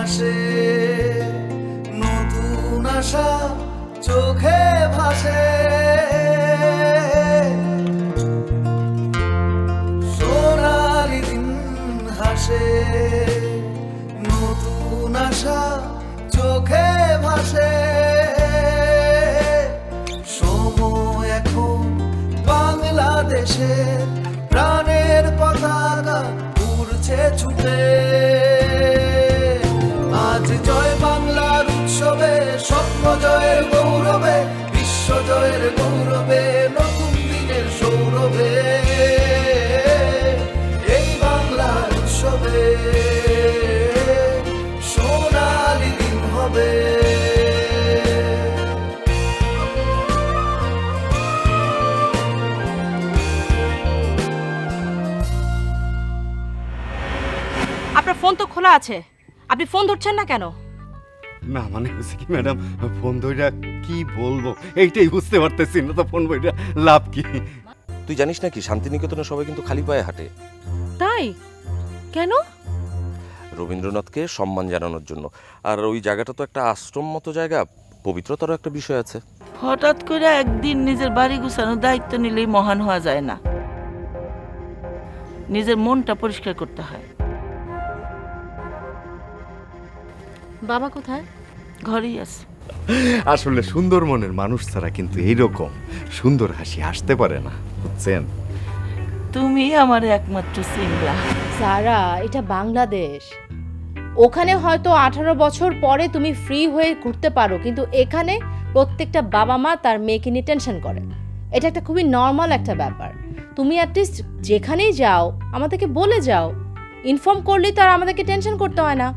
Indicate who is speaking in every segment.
Speaker 1: হাসে, নতুন আশা চোখে ভাসে, সোনালি দিন হাসে, নতুন আশা চোখে ভাসে। সময় এখন বাংলাদেশের প্রাণের পতাকা উড়ছে ছুটে। আজ জয় বাংলার উৎসবে, স্বপ্ন জয়ের গৌরবে, বিশ্ব জয়ের গৌরবে, নতুন দিনের সৌরভে, এই বাংলার উৎসবে সোনালি দিন হবে।
Speaker 2: আপনার ফোন তো খোলা আছে, আপনি ফোন ধরছেন না কেন?
Speaker 3: না মানে হচ্ছে কি ম্যাডাম, ফোন ধইরা কি বলবো এইটাই বুঝতে পারতেছি না, তো ফোন বইটা লাভ কি?
Speaker 4: তুই জানিস নাকি শান্তিনিকেতনে সবাই কিন্তু খালি পায়ে হাঁটে?
Speaker 2: তাই? কেন?
Speaker 4: রবীন্দ্রনাথকে সম্মান জানানোর জন্য। আর ওই জায়গাটা তো একটা আশ্রম মতো জায়গা, পবিত্রতারও একটা বিষয় আছে।
Speaker 5: হঠাৎ করে একদিন নিজের বাড়ি গুছানোর দায়িত্ব নিলেই মহান হওয়া যায় না, নিজের মনটা পরিষ্কার করতে হয়।
Speaker 2: বাবা কোথায়?
Speaker 5: ঘরেই আছে।
Speaker 3: আসলে সুন্দর মনের মানুষ ছাড়া কিন্তু এইরকম সুন্দর হাসি আসতে পারে না, বুঝছেন?
Speaker 5: তুমি আমার একমাত্র সিংলা।
Speaker 6: সারা, এটা বাংলাদেশ। ওখানে হয়তো 18 বছর পরে তুমি ফ্রি হয়ে ঘুরতে পারো, কিন্তু এখানে প্রত্যেকটা বাবা মা তার মেয়েকে নিয়ে টেনশন করে। এটা একটা খুবই নর্মাল একটা ব্যাপার। তুমি অ্যাটলিস্ট যেখানেই যাও আমাদেরকে বলে যাও, ইনফর্ম করলেই তো আর আমাদেরকে টেনশন করতে হয় না।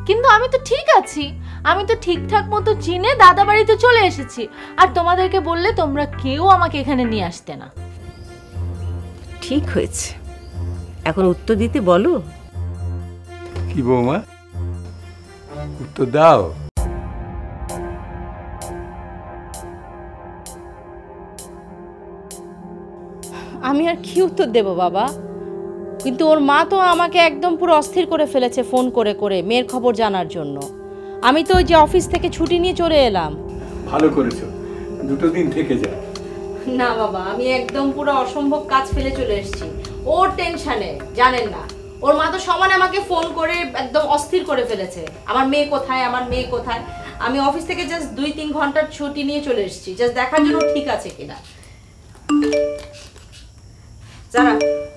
Speaker 7: কিন্তু আমি তো ঠিক আছি, আমি তো ঠিকঠাক মতো চিনে দাদা বাড়িতে চলে এসেছি, আর তোমাদেরকে বললে তোমরা কেউ আমাকে এখানে নিয়ে আসতে না।
Speaker 8: ঠিক হয়েছে, এখন উত্তর দিতে বলো।
Speaker 9: কি বৌমা, উত্তর দাও।
Speaker 6: আমি আর কি উত্তর দেব বাবা? কিন্তু ওর মা তো আমাকে একদম পুরো অস্থির করে ফেলেছে ফোন করে করে মেয়ের খবর জানার জন্য। আমি তো ওই যে অফিস থেকে ছুটি নিয়ে চলে এলাম।
Speaker 9: ভালো করেছো, দুটো দিন থেকে যা।
Speaker 6: না বাবা, আমি একদম পুরো অসম্ভব কাজ ফেলে চলে এসেছি ওর টেনশনে, জানেন না। ওর মা তো সমানে আমাকে ফোন করে একদম অস্থির করে ফেলেছে, আমার মেয়ে কোথায়, আমার মেয়ে কোথায়। আমি অফিস থেকে জাস্ট 2-3 ঘন্টার ছুটি নিয়ে চলে এসেছি, জাস্ট দেখার জন্য ঠিক আছে কিনা। যারা,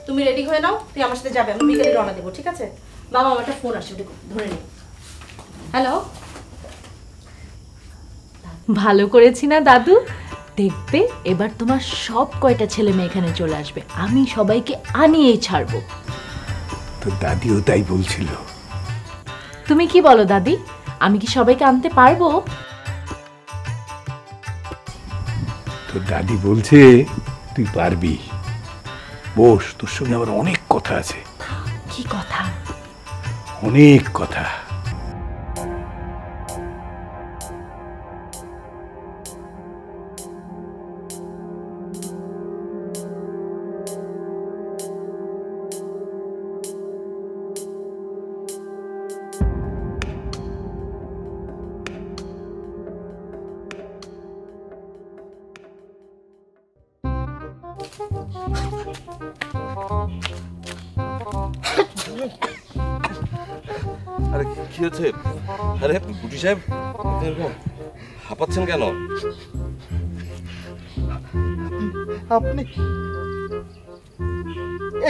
Speaker 6: তুমি রেডি হয়ে নাও, তুই আমার সাথে যাবে, আমি বিকেলে রওনা দেবো, ঠিক আছে? বাবা, আমার একটা ফোন আসছে, ধরে নি। হ্যালো,
Speaker 7: ভালো করেছি না দাদু? দেখবে এবার তোমার সব কয়টা ছেলে মেয়ে এখানে চলে আসবে, আমি সবাইকে আনিয়েই ছাড়বো।
Speaker 9: তো দাদিও তাই বলছিল।
Speaker 7: তুমি কি বলো দাদি, আমি কি সবাইকে আনতে পারবো?
Speaker 9: তো দাদি বলছে তুই পারবি। বস, তোর সঙ্গে আবার অনেক কথা আছে।
Speaker 7: কি কথা?
Speaker 9: অনেক কথা।
Speaker 4: আরে কি হচ্ছে? আরে গুটি সাহেব, এরকম হাঁপাচ্ছেন কেন?
Speaker 1: আপনি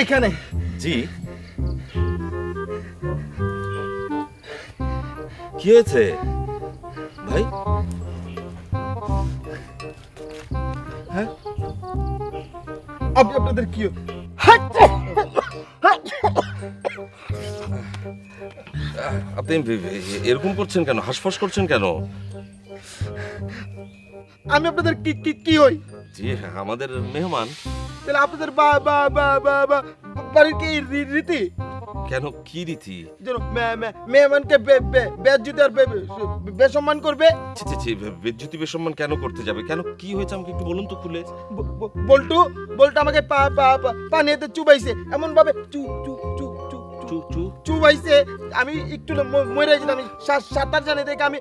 Speaker 1: এখানে?
Speaker 4: জি। কি হয়েছে ভাই?
Speaker 1: হ্যাঁ, আপনাদের কি?
Speaker 4: আপনি এরকম করছেন কেন? হাঁসফাঁস করছেন কেন?
Speaker 1: আমি আপনাদের কি কি কি হই?
Speaker 4: জি, আমাদের মেহমান।
Speaker 1: তাহলে আপনাদের বাড়ির কি রীতি?
Speaker 4: কেন, কি রীতি?
Speaker 1: যেন মেহমানকে বেজ্জতি আর বেসম্মান করবে?
Speaker 4: বেজ্জতি বেসম্মান কেন করতে যাবে? কেন, কি হয়েছে আমাকে একটু বলুন তো খুলে।
Speaker 1: বল্টু আমাকে পানিতে চুবাইছে এমন ভাবে, চু চু চু চু চু চু চুবাইছে, আমি একটু মরে যেতাম। আমি সাঁতার জানি দেখে আমি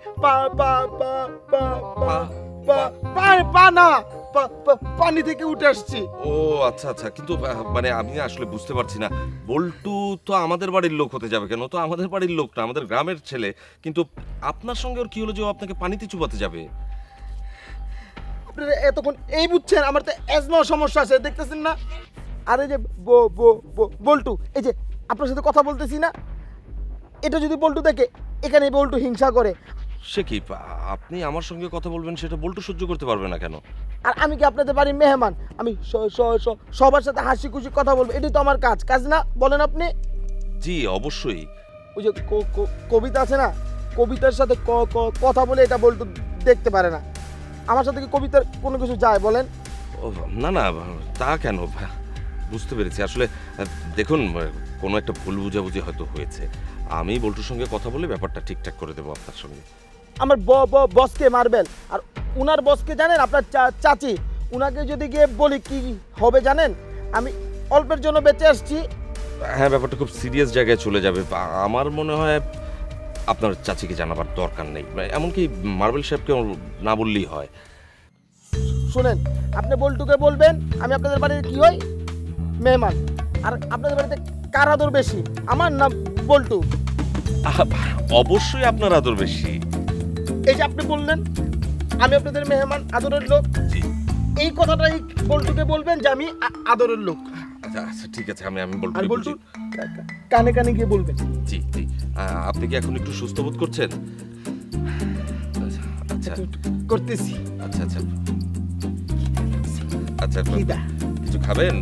Speaker 1: পানি থেকে উঠে আসছি।
Speaker 4: ও আচ্ছা আচ্ছা, কিন্তু মানে আমি আসলে বুঝতে পারছি না, বল্টু তো আমাদের বাড়ির লোক হতে যাবে কেন? তো আমাদের বাড়ির লোক না, আমাদের গ্রামের ছেলে, কিন্তু আপনার সঙ্গে ওর কি হলো যে ও আপনাকে পানিতে চুবাতে যাবে?
Speaker 1: আপনারা এতক্ষণ এই বুঝছেন, আমার তো অ্যাজমা সমস্যা আছে, দেখতেছেন না? আর এই যে বল্টু, এই যে আপনার সাথে কথা বলতেছি না, এটা যদি বল্টু দেখে, এখানে বল্টু হিংসা করে।
Speaker 4: সে কি, আপনি আমার সঙ্গে কথা বলবেন সেটা বল্টু সহ্য করতে পারবে না কেন?
Speaker 1: আর আমি কি আপনাদের বাড়ির মেহমান? আমি সবার সাথে হাসি খুশি কথা বলবো, এটাই তো আমার কাজ না? বলেন আপনি।
Speaker 4: জি অবশ্যই।
Speaker 1: ওই যে কবিতা আছে না, কবিতার সাথে কথা বলে এটা বল্টু দেখতে পারে না। আমার সাথে কি কবিতার কোনো কিছু যায় বলেন?
Speaker 4: না না, তা কেন, বুঝতে পেরেছি। আসলে দেখুন, কোনো একটা ভুল বুঝাবুঝি হয়তো হয়েছে। আমি বল্টুর সঙ্গে কথা বলে ব্যাপারটা ঠিকঠাক করে দেবো আপনার সঙ্গে।
Speaker 1: আমার বসকে মারবেন, আর উনার বসকে জানেন, আপনার চাচি, উনাকে যদি গিয়ে বলি কি হবে জানেন? আমি অল্পের জন্য বেঁচে আসছি।
Speaker 4: হ্যাঁ, ব্যাপারটা খুব সিরিয়াস জায়গায় চলে যাবে। আমার মনে হয় আপনার চাচিকে জানাবার দরকার নেই, এমনকি মার্বেল সাহেবকে না বললেই হয়।
Speaker 1: শুনেন, আপনি বল্টুকে বলবেন আমি আপনাদের বাড়িতে কি হই, মেহমান। আর আপনাদের বাড়িতে কার আদর বেশি, আমার না বল্টু?
Speaker 4: অবশ্যই আপনার আদর বেশি।
Speaker 1: এই যে আপনি বললেন আমি আপনাদের মেহমান, আদরের লোক, এই কথাটাই বল্টুকে বলবেন যে আমি আদরের লোক।
Speaker 4: আচ্ছা আচ্ছা, ঠিক আছে, আমি বলবো।
Speaker 1: আর বল্টু কানে কানে গিয়ে বলবেন।
Speaker 4: জি জি। আপনি কি এখন একটু সুস্থ বোধ করছেন? আচ্ছা
Speaker 1: করতেছি।
Speaker 4: আচ্ছা আচ্ছা আচ্ছা, কিছু খাবেন?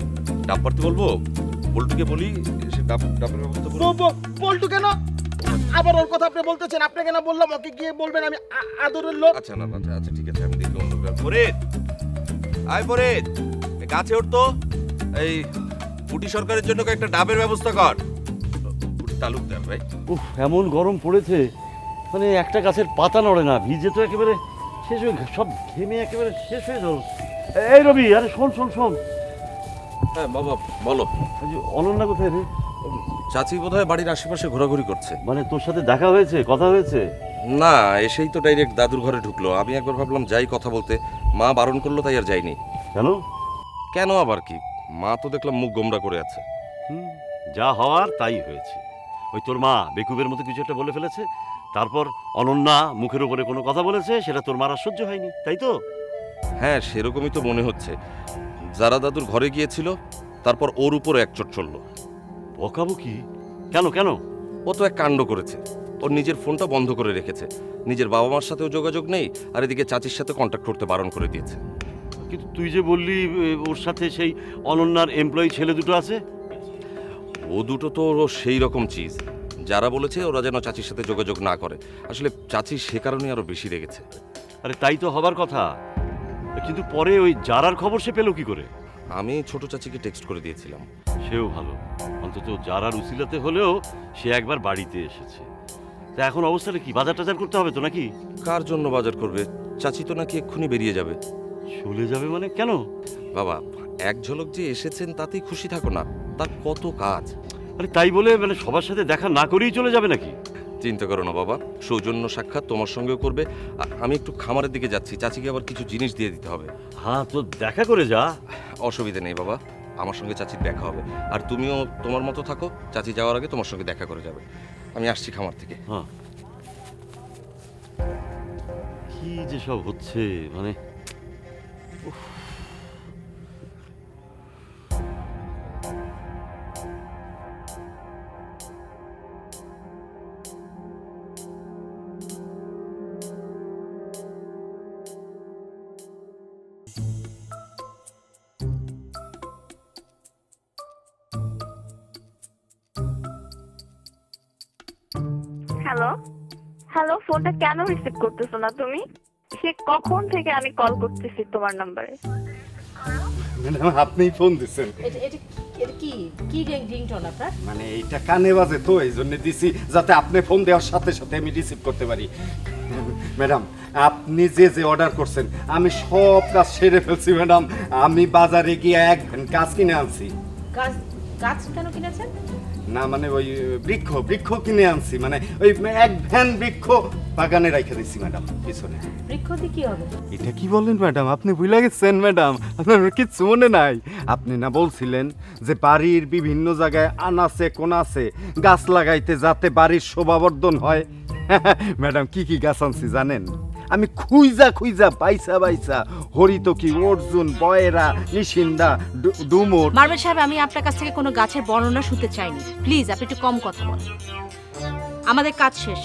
Speaker 4: ডাব পাড়তে বলবো? বল্টুকে বলি সে ডাবের ব্যবস্থা করবো।
Speaker 1: বল্টু কেন আবার ওর কথা আপনি বলতেছেন? আপনি কেন বললাম ওকে গিয়ে বলবেন আমি আদরের লোক?
Speaker 4: আচ্ছা না, আচ্ছা ঠিক আছে, আমি দেখি অন্য ফরিদ, আয় ফরিদ, গাছে উঠতো, এই পুটি সরকারের জন্য একটা ডাবের ব্যবস্থা কর। তালুকদার ভাই,
Speaker 10: উফ, এমন গরম পড়েছে, মানে একটা গাছের পাতা নড়ে না, ভিজে তো একেবারে শেষ হয়ে, সব ঘেমে একেবারে শেষ হয়ে যাও। এই রবি, আরে শোন শোন শোন।
Speaker 4: হ্যাঁ বাবা বলো।
Speaker 10: অনন্যা কোথায় রে?
Speaker 4: চাচি বোধহয় বাড়ির আশেপাশে ঘোরাঘুরি করছে।
Speaker 10: মানে তোর সাথে দেখা হয়েছে, কথা হয়েছে?
Speaker 4: না, এসেই তো ডাইরেক্ট দাদুর ঘরে ঢুকলো। আমি একবার ভাবলাম যাই কথা বলতে, মা বারণ করলো, তাই আর যাইনি।
Speaker 10: কেন?
Speaker 4: কেন আবার কি, মা তো দেখলাম মুখ গোমরা করে আছে।
Speaker 10: যা হওয়ার তাই হয়েছে। ওই তোর মা বেকুবের মতো কিছু একটা বলে ফেলেছে, তারপর অনন্যা মুখের উপরে কোনো কথা বলেছে, সেটা তোর মার আর সহ্য হয়নি, তাই তো?
Speaker 4: হ্যাঁ, সেরকমই তো মনে হচ্ছে। যারা দাদুর ঘরে গিয়েছিল, তারপর ওর উপরে এক চোট চললো।
Speaker 10: বকাবকি? কেন কেন?
Speaker 4: ও তো এক কাণ্ড করেছে। ওর নিজের ফোনটা বন্ধ করে রেখেছে, নিজের বাবা মার সাথেও যোগাযোগ নেই, আর এদিকে চাচির সাথে কন্ট্যাক্ট করতে বারণ করে দিয়েছে।
Speaker 10: কিন্তু তুই যে বললি ওর সাথে সেই অনন্যার এমপ্লয়ি ছেলে দুটো আছে।
Speaker 4: ও দুটো তো সেই রকম চিজ, যারা বলেছে ওরা যেন চাচির সাথে যোগাযোগ না করে। আসলে চাচি সে কারণে আরো বেশি রেগেছে।
Speaker 10: আরে তাই তো হবার কথা, কিন্তু পরে ওই জারার খবর সে পেল কি করে?
Speaker 4: আমি ছোট চাচিকে টেক্সট করে দিয়েছিলাম।
Speaker 10: সেও ভালো, অন্তত জারার উসিলাতে হলেও সে একবার বাড়িতে এসেছে। তা এখন অবস্থাটা কি? বাজার টাজার করতে হবে তো নাকি?
Speaker 4: কার জন্য বাজার করবে? চাচি তো নাকি এক্ষুনি বেরিয়ে যাবে।
Speaker 10: চলে যাবে মানে? কেন
Speaker 4: বাবা, এক ঝলক যে এসেছেন তাতেই খুশি থাকো না, তার কত কাজ।
Speaker 10: আরে তাই বলে মানে সবার সাথে দেখা না করেই চলে যাবে নাকি?
Speaker 4: চিন্তা করো না বাবা, সৌজন্য সাক্ষাৎ তোমার সঙ্গেও করবে। আমি একটু খামারের দিকে যাচ্ছি, চাচিকে আবার কিছু জিনিস দিয়ে দিতে হবে।
Speaker 10: হ্যাঁ, তো দেখা করে যা।
Speaker 4: অসুবিধা নেই বাবা, আমার সঙ্গে চাচির দেখা হবে। আর তুমিও তোমার মতো থাকো, চাচি যাওয়ার আগে তোমার সঙ্গে দেখা করে যাবে। আমি আসছি খামার থেকে।
Speaker 10: হ্যাঁ, কি যে সব হচ্ছে, মানে
Speaker 11: হ্যালো হ্যালো, ফোনটা কেন রিসিভ করতেছো না তুমি? সে কখন থেকে আমি কল করতেছি তোমার নাম্বারে।
Speaker 3: ম্যাডাম, আপনিই ফোন দিচ্ছেন?
Speaker 6: এটা কি রিংটোন আপনার?
Speaker 3: মানে এইটা কানে বাজে তো, এই জন্য দিছি যাতে আপনি ফোন দেওয়ার সাথে সাথে আমি রিসিভ করতে পারি। ম্যাডাম, আপনি যে যে অর্ডার করছেন আমি সব কাজ সেরে ফেলছি ম্যাডাম। আমি বাজারে গিয়ে এক গাছ কিনে আনছি।
Speaker 6: গাছ কেন কিনেছেন?
Speaker 3: না মানে ওই বৃক্ষ বৃক্ষ কিনে আনছি, মানে ওই এক ভ্যান বৃক্ষ বাগানে রেখে দিচ্ছি ম্যাডাম পিছনে।
Speaker 6: বৃক্ষ দিয়ে কি হবে?
Speaker 3: এটা কি বলেন ম্যাডাম, আপনি ভুলে গেছেন ম্যাডাম, আপনার কিচ্ছু মনে নাই? আপনি না বলছিলেন যে বাড়ির বিভিন্ন জায়গায় আনাচে কোনাচে গাছ লাগাইতে যাতে বাড়ির শোভাবর্ধন হয়। ম্যাডাম কি কি গাছ আনছি জানেন? আমি খুইজা খুইজা বাইসা বাইসা হরিতকি, অর্জুন, বয়রা, নিশিন্দা, ডুমুর।
Speaker 2: মারবেল সাহেব, আমি আপনার কাছ থেকে কোনো গাছের বর্ণনা শুনতে চাইনি, প্লিজ আপনি একটু কম কথা বলেন। আমাদের কাজ শেষ,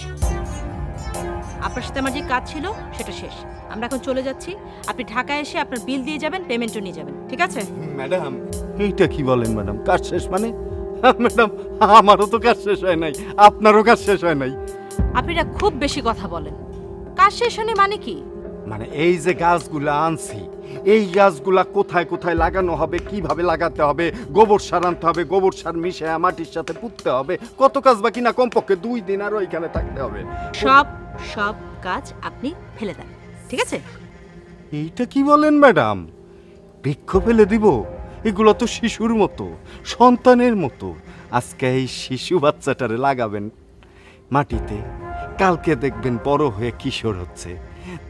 Speaker 2: আপনার সাথে আমার যে কাজ ছিল সেটা শেষ। আমরা এখন চলে যাচ্ছি, আপনি ঢাকায় এসে আপনার বিল দিয়ে যাবেন, পেমেন্টও নিয়ে যাবেন, ঠিক আছে?
Speaker 3: ম্যাডাম এইটা কি বলেন ম্যাডাম, কাজ শেষ মানে? ম্যাডাম আমারও তো কাজ শেষ হয় নাই, আপনারও কাজ শেষ হয় নাই।
Speaker 2: আপনি না খুব বেশি কথা বলেন। কাজ শেষ হয়নি মানে কি?
Speaker 3: মানে এই যে গাছগুলা আনছি, এই গাছগুলা কোথায় কোথায় লাগানো হবে, কিভাবে লাগাতে হবে, গোবর সার আনতে হবে, গোবর সার মিশে মাটির সাথে পুঁততে হবে, কত কাজ বাকি না, কমপক্ষে 2 দিন আরো এখানে থাকতে হবে।
Speaker 2: সব কাজ আপনি ফেলে দেন, ঠিক আছে?
Speaker 3: এইটা কি বলেন ম্যাডাম, বৃক্ষ ফেলে দিব? এগুলো তো শিশুর মতো, সন্তানের মতো। আজকে এই শিশু বাচ্চাটারে লাগাবেন মাটিতে, কালকে দেখবেন বড় হয়ে কিশোর হচ্ছে,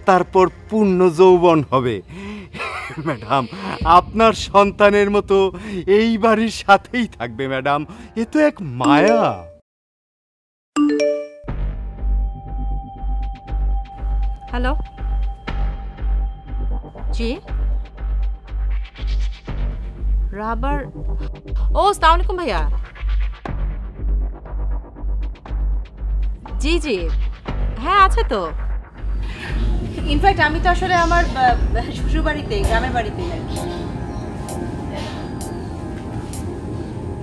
Speaker 3: তারপর পূর্ণ যৌবন হবে। ম্যাডাম আপনার সন্তানের মতো এই বাড়ির সাথেই থাকবে ম্যাডাম, এ তো এক মায়া।
Speaker 2: হ্যালো, জি রাবার। ও আসসালামু আলাইকুম ভাইয়া। জি জি হ্যাঁ আছে তো। ইনফ্যাক্ট আমি তো আসলে আমার শ্বশুর বাড়িতে, গ্রামের বাড়িতে।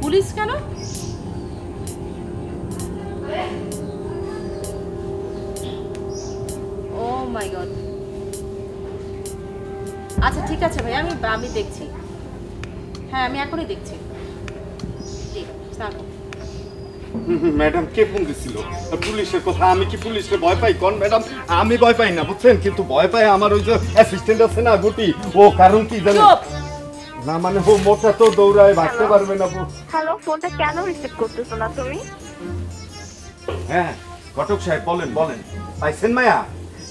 Speaker 2: পুলিশ কেন? ও মাই গড। আচ্ছা ঠিক আছে ভাই, আমি দেখছি। হ্যাঁ আমি এখনই দেখছি। জি সালাম।
Speaker 3: ম্যাডাম কে ফোন দিছিল? পুলিশের কথা। আমি কি পুলিশকে ভয় পাই? কোন ম্যাডাম, আমি ভয় পাই না বুঝছেন, কিন্তু ভয় পাই আমার ওই যে অ্যাসিস্ট্যান্ট আছে না গুটি, ও কারণ কি জানেন না, মানে ও মোটা তো দৌড়ায়, ভাগতে পারবে না।
Speaker 11: হ্যালো, ফোনটা কেন রিসিভ করতেছো না তুমি?
Speaker 3: হ্যাঁ ঘটক সাহেব বলেন বলেন। পাইছেন মায়া?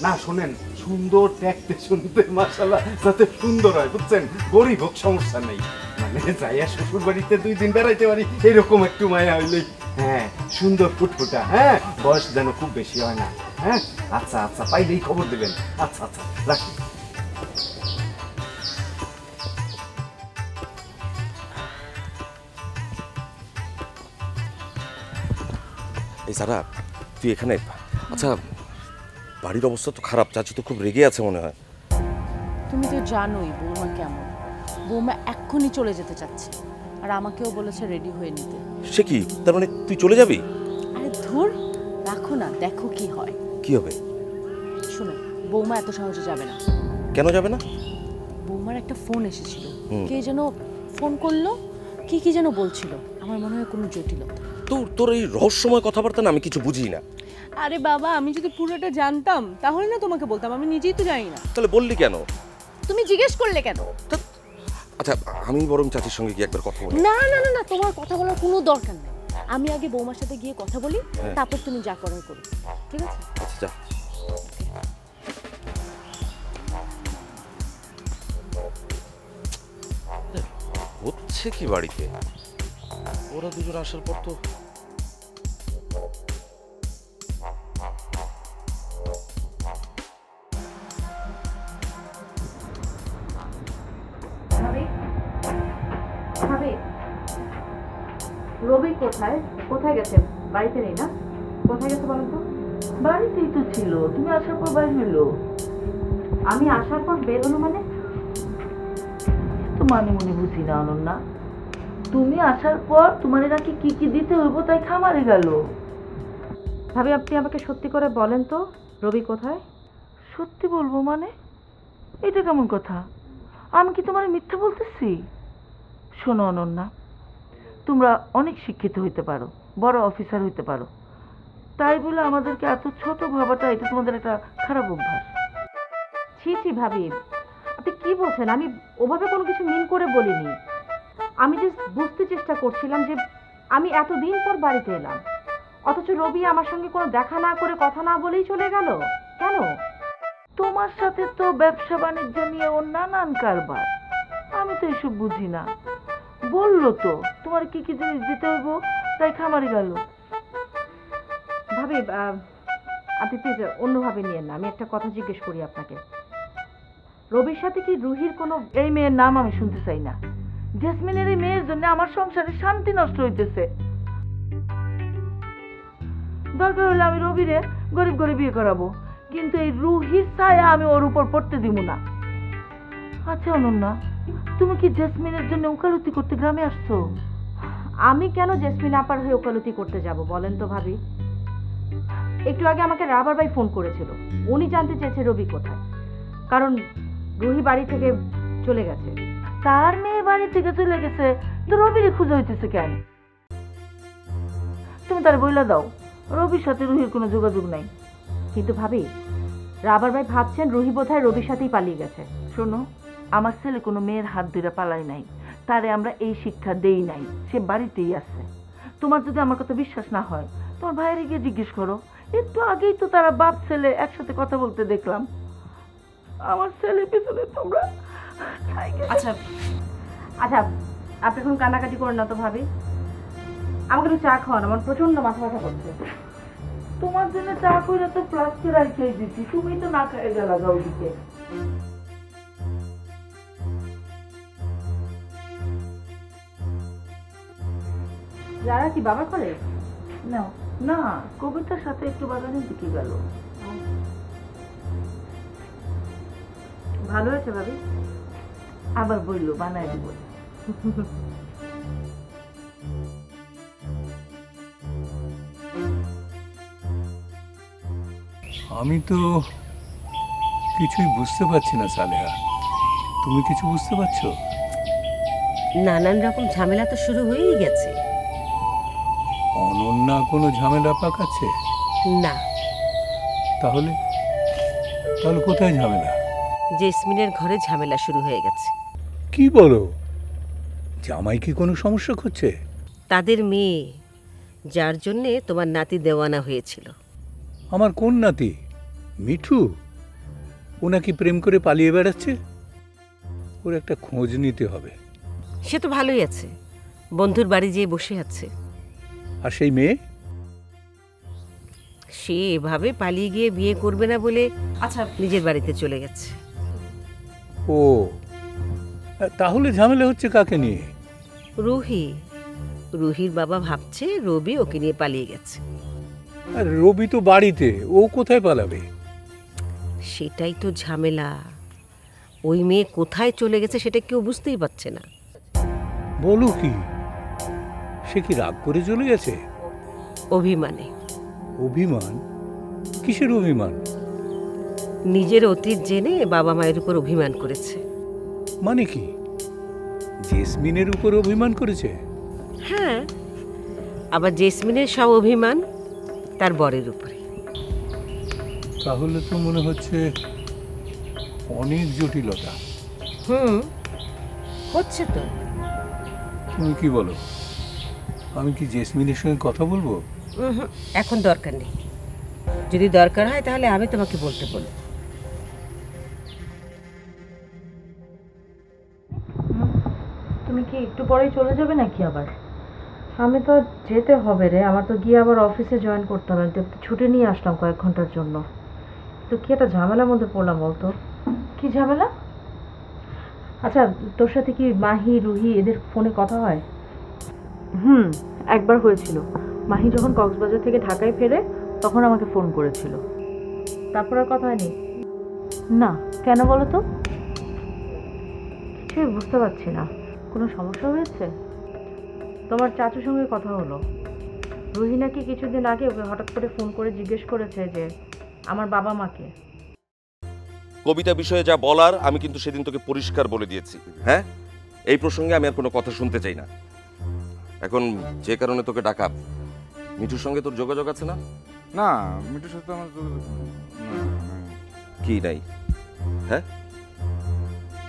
Speaker 3: না শোনেন, সুন্দর দেখতে শুনতে মাশাআল্লাহ, যাতে সুন্দর হয় বুঝছেন, গরিব হোক সমস্যা নেই, মানে যাইয়া শ্বশুর বাড়িতে 2 দিন বেড়াইতে পারি এরকম একটু মায়া হইলেই। হ্যাঁ সুন্দর ফুটফুটা, হ্যাঁ বয়স যেন খুব বেশি হয় না। হ্যাঁ আচ্ছা আচ্ছা, পাইলেই খবর দেবেন। আচ্ছা আচ্ছা রাখি।
Speaker 4: এই সারা, তুই এখানে? আচ্ছা বাড়ির অবস্থা তো খারাপ, চাচু তো খুব রেগে আছে মনে হয়।
Speaker 6: তুমি তো জানোই বৌমা কেমন। বৌমা এক্ষুনি চলে যেতে চাচ্ছে, আর আমাকেও বলেছে রেডি হয়ে নিতে।
Speaker 4: সে কি, তার মানে তুই চলে যাবি?
Speaker 6: আরে ধুর, রাখো না, দেখো কি হয়।
Speaker 4: কি হবে?
Speaker 6: শোনো, বৌমা এত সহজে যাবে না।
Speaker 4: কেন যাবে না?
Speaker 6: বৌমার একটা ফোন এসেছিল, কে যেন ফোন করলো, কি কি যেন বলছিল, আমার মনে হয় কোনো জটিলতা।
Speaker 4: তোর এই রহস্যময় কথাবার্তা না আমি কিছু বুঝি না।
Speaker 6: আরে বাবা, আমি যদি পুরোটা জানতাম তাহলে না তোমাকে বলতাম, আমি নিজেই তো জানি না।
Speaker 4: তাহলে বললি কেন?
Speaker 6: তুমি জিজ্ঞেস করলে কেন?
Speaker 4: আচ্ছা আমি বরং চাচির সঙ্গে গিয়ে একবার কথা বলি।
Speaker 6: না না না না, তোমার কথা বলার কোনো দরকার নেই। আমি আগে বৌমার সাথে গিয়ে কথা বলি, তারপর তুমি যা করার করো, ঠিক আছে?
Speaker 4: আচ্ছা যা। হচ্ছে কি বাড়িতে? ওরা দুজন আসার পর তো
Speaker 2: রবি কোথায় কোথায় গেছে? বাড়িতে নেই না? কোথায় গেছে বলেন তো?
Speaker 5: বাড়িতেই তো ছিল, তুমি আসার পর বাইরে হলো।
Speaker 2: আমি আসার পর বের হলো মানে?
Speaker 5: তো মানে মনে বুঝি না অনন্যা, তুমি আসার পর তোমার নাকি কি কি দিতে হইব তাই খামারে গেল।
Speaker 2: ভাবি আপনি আমাকে সত্যি করে বলেন তো, রবি কোথায়?
Speaker 5: সত্যি বলবো মানে? এটা কেমন কথা? আমি কি তোমার মিথ্যা বলতেছি? শোনো অনন্যা, তোমরা অনেক শিক্ষিত হইতে পারো, বড় অফিসার হইতে পারো, তাই বলে আমাদেরকে এত ছোট ভাবাটা এটা তোমাদের একটা খারাপ অভ্যাস।
Speaker 2: ছি ছি ভাবি, আপনি কি বলছেন? আমি ওভাবে কোনো কিছু মিন করে বলিনি। আমি জাস্ট বুঝতে চেষ্টা করছিলাম যে আমি এতদিন পর বাড়িতে এলাম, অথচ রবি আমার সঙ্গে কোনো দেখা না করে কথা না বলেই চলে গেল কেন?
Speaker 5: তোমার সাথে তো ব্যবসা বাণিজ্য নিয়ে ওর নানান কারবার, আমি তো এসব বুঝি না। বললো তো তোমার কি কি জিনিস দিতে হইব, তাই খামারে গেল।
Speaker 2: ভাবি আপনি প্লিজ অন্যভাবে নিয়েন না, আমি একটা কথা জিজ্ঞেস করি আপনাকে, রবির সাথে কি রুহির কোনো?
Speaker 5: এই মেয়ের নাম আমি শুনতে চাই না। জেসমিনের এই মেয়ের জন্য আমার সংসারে শান্তি নষ্ট হইতেছে। দরকার হলে আমি রবিরে গরিব করে বিয়ে করাবো, কিন্তু এই রুহির ছায়া আমি ওর উপর পড়তে দিব না। আচ্ছা অনন্যা, তুমি কি জেসমিনের জন্য উকালতি করতে গ্রামে আসছো?
Speaker 2: আমি কেন জেসমিন আপার হয়ে ওকালতি করতে যাব বলেন তো ভাবি? একটু আগে আমাকে রাবার ভাই ফোন করেছিল, উনি জানতে চেয়েছে রবি কোথায়, কারণ রুহি বাড়ি থেকে চলে গেছে।
Speaker 5: তার মেয়ে বাড়ি থেকে চলে গেছে তো রবিরে খুঁজে হইতেছে কেন? তুমি তার বইলা দাও রবির সাথে রুহির কোনো যোগাযোগ নাই।
Speaker 2: কিন্তু ভাবি, রাবার ভাই ভাবছেন রুহি বোধহয় রবির সাথেই পালিয়ে গেছে।
Speaker 5: শোনো, আমার ছেলে কোনো মেয়ের হাত ধরে পালাই নাই, তারে আমরা এই শিক্ষা দেই নাই, সে বাড়িতেই আছে। তোমার যদি আমার কথা বিশ্বাস না হয় তোমার ভাইয়ের গিয়ে জিজ্ঞেস করো, একটু আগেই তো তারা বাপ ছেলে একসাথে কথা বলতে দেখলাম। আমার ছেলের পিছনে তোমরা।
Speaker 2: আচ্ছা আচ্ছা, আপনি এখন কান্নাকাটি করেন না তো ভাবি, আমাকে একটু চা খাওয়ান, আমার প্রচন্ড মাথা ব্যথা করছে।
Speaker 5: তোমার জন্য চা কইরা তো প্লাস্টিক রাখে দিচ্ছি, তুমি তো না খেয়ে গেলা গাউদিকে।
Speaker 2: যারা কি বাবা করে?
Speaker 5: না না, কবিতার সাথে একটু বাগানের দিকে গেল।
Speaker 2: ভালো হয়েছে ভাবি?
Speaker 5: আবার বললো বানায় দিব।
Speaker 9: আমি তো কিছুই বুঝতে পারছি না সালেহা, তুমি কিছু বুঝতে পারছো?
Speaker 8: নানান রকম ঝামেলা তো শুরু হয়েই গেছে।
Speaker 9: অনন্যা কোনো ঝামেলা পাকাচ্ছে
Speaker 8: না।
Speaker 9: তাহলে তাহলে কোথায় ঝামেলা?
Speaker 8: জেসমিনের ঘরে ঝামেলা শুরু হয়ে গেছে।
Speaker 9: কি বলো? জামাই কি কোনো সমস্যা করছে?
Speaker 8: তাদের মেয়ে, যার জন্যে তোমার নাতি দেওয়ানা হয়েছিল।
Speaker 9: আমার কোন নাতি? মিঠু? ও নাকি প্রেম করে পালিয়ে বেড়াচ্ছে? ওর একটা খোঁজ নিতে হবে।
Speaker 8: সে তো ভালোই আছে, বন্ধুর বাড়ি যেয়ে বসে আছে।
Speaker 9: আর সেই মেয়ে?
Speaker 8: সে এভাবে পালিয়ে গিয়ে বিয়ে করবে না বলে আচ্ছা নিজের বাড়িতে চলে গেছে।
Speaker 9: ও, তাহলে ঝামেলা হচ্ছে কাকে নিয়ে?
Speaker 8: রুহি। রুহির বাবা ভাবছে রবি ওকে নিয়ে পালিয়ে গেছে।
Speaker 9: আর রবি তো বাড়িতে, ও কোথায় পালাবে?
Speaker 8: সেটাই তো ঝামেলা। ওই মেয়ে কোথায় চলে গেছে সেটা কেউ বুঝতেই পারছে না।
Speaker 9: বলো কি? সে কি রাগ করে চলে গেছে?
Speaker 8: অভিমানে।
Speaker 9: অভিমান? কিসের অভিমান?
Speaker 8: নিজের অতীত জেনে বাবা মায়ের উপর অভিমান করেছে।
Speaker 9: মানে কি? জেসমিনের উপর অভিমান করেছে?
Speaker 8: হ্যাঁ, আবার জেসমিনের সব অভিমান তার বরের উপরে।
Speaker 9: তাহলে তো মনে হচ্ছে অনেক জটিলতা।
Speaker 8: হচ্ছে তো।
Speaker 9: তুমি কি বলো? আমি কি জেসমিনের সঙ্গে কথা বলবো?
Speaker 8: এখন দরকার নেই, যদি দরকার হয় তাহলে আমি তোমাকে বলতে বলবো।
Speaker 2: তুমি কি একটু পরেই চলে যাবে নাকি আবার? আমি তো যেতে হবে রে, আমার তো গিয়ে আবার অফিসে জয়েন করতে হবে। ছুটি নিয়ে আসলাম কয়েক ঘন্টার জন্য, তো কি একটা ঝামেলার মধ্যে পড়লাম বলতো।
Speaker 5: কি ঝামেলা?
Speaker 2: আচ্ছা, তোর সাথে কি মাহি রুহি এদের ফোনে কথা হয়?
Speaker 5: একবার হয়েছিল। মাহি যখন কক্সবাজার থেকে ঢাকায় ফেরে তখন আমাকে ফোন করেছিল।
Speaker 2: তারপর আর কথা হয়নি?
Speaker 5: না, কেন বলো তো?
Speaker 2: কিছুই বুঝতে পারছি না।
Speaker 5: কোনো সমস্যা হয়েছে?
Speaker 2: তোমার চাচুর সঙ্গে কথা হলো, রুহি নাকি কিছুদিন আগে ওকে হঠাৎ করে ফোন করে জিজ্ঞেস করেছে যে আমার বাবা মাকে।
Speaker 4: কবিতা বিষয়ে যা বলার আমি কিন্তু সেদিন তোকে পরিষ্কার বলে দিয়েছি। হ্যাঁ, এই প্রসঙ্গে আমি আর কোনো কথা শুনতে চাই না। এখন যে কারণে তোকে ডাকা, মিঠুর সঙ্গে তোর যোগাযোগ আছে না?
Speaker 12: না, মিঠুর সাথে আমার
Speaker 4: কি নাই? হ্যাঁ,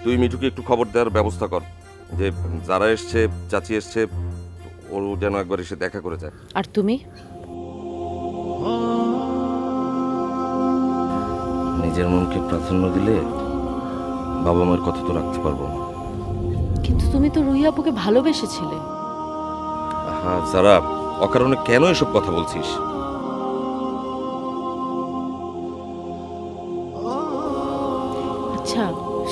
Speaker 4: তুই মিঠুকে একটু খবর দেওয়ার ব্যবস্থা কর যে যারা এসছে, চাচি এসছে, ওর যেন একবার এসে দেখা করে যায়।
Speaker 6: আর তুমি?
Speaker 4: নিজের মনকে প্রাধান্য দিলে বাবা মার কথা তো রাখতে পারবো না।
Speaker 6: কিন্তু তুমি তো রুহি আপুকে ভালোবেসেছিলে।
Speaker 4: হ্যাঁ সারা, অকারণে কেন এসব কথা বলছিস?
Speaker 6: আচ্ছা,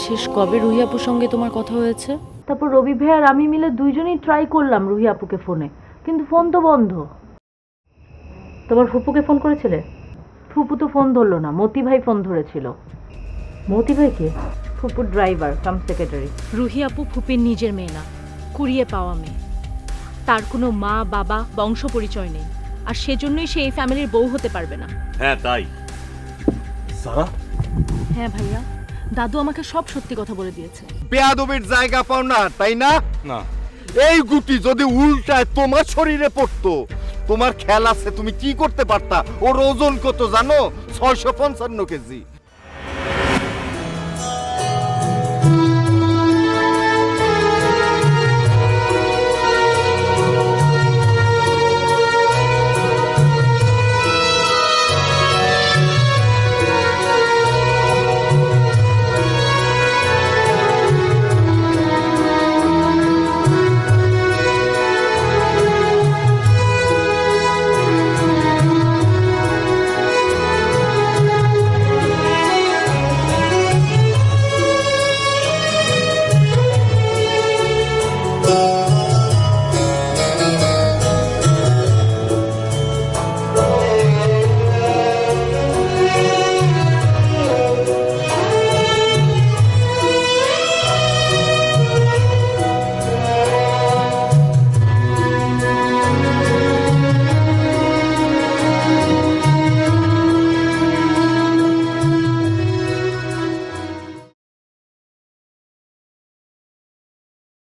Speaker 6: শেষ কবে রুহি আপুর সঙ্গে তোমার কথা হয়েছে?
Speaker 5: তারপর রবি ভাই আর আমি মিলে দুইজনেই ট্রাই করলাম রুহি আপুকে ফোনে, কিন্তু ফোন তো বন্ধ।
Speaker 6: তোমার ফুপুকে ফোন করেছিলে?
Speaker 5: ফুপু তো ফোন ধরলো না, মতি ভাই ফোন ধরেছিল।
Speaker 6: মতি ভাই কে?
Speaker 5: ফুপুর ড্রাইভার কাম সেক্রেটারি।
Speaker 2: রুহি আপু ফুপির নিজের মেয়ে না, কুড়িয়ে পাওয়া মেয়ে। তার কোনো মা বাবা বংশ পরিচয় নেই, আর সেজন্যই সে এই ফ্যামিলির বউ হতে পারবে না।
Speaker 10: হ্যাঁ তাই।
Speaker 3: সারা,
Speaker 2: হ্যাঁ ভাইয়া, দাদু আমাকে সব সত্যি কথা বলে দিয়েছে।
Speaker 3: বেয়াদবির জায়গা পাও না, তাই না?
Speaker 12: না,
Speaker 3: এই গুটি যদি উল্টায় তোমার শরীরে পড়তো, তোমার খেয়াল আছে তুমি কি করতে পারতা? ওর ওজন কত জানো? 655 কেজি।